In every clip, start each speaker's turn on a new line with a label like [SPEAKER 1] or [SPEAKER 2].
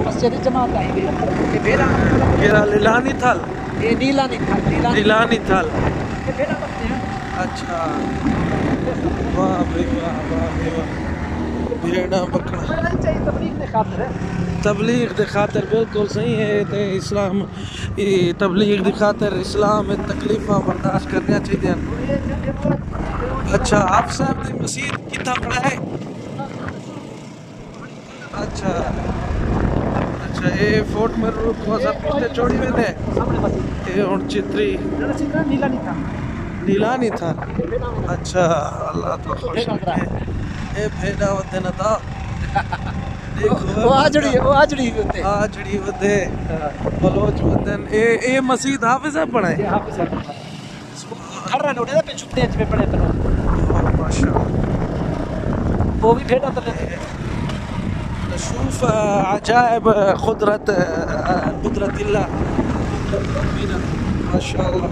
[SPEAKER 1] मस्जिद जमात आई
[SPEAKER 2] लीलानी थल नीलानी थल। अच्छा वाह भाई वाह वाह भाई वाह। भेड़ा बकरा तबलीग दे खातर बिल्कुल सही है। ते इस्लाम तबलीग दे खातर इस्लाम में तकलीफा बर्दाश्त करनी चाहिए। अच्छा आप साहब दी मसीद कितना पड़ा है? अच्छा अच्छा ये फोर्ट में को सब पिछले चोरी में ने ये और चित्री नीला नहीं था। अच्छा अल्लाह तो खुश रखे। ये भेड़ा होते ना था देखो आजड़ी होते बलोच होते ये मस्जिद हाफिज है पढ़े माशाअल्लाह।
[SPEAKER 1] वो भी भेड़ा तो
[SPEAKER 2] नशूफ अजायब कुदरत अल्लाह माशाअल्लाह।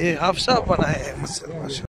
[SPEAKER 2] ये हाफसा बनाए हैं मुझसे माशा।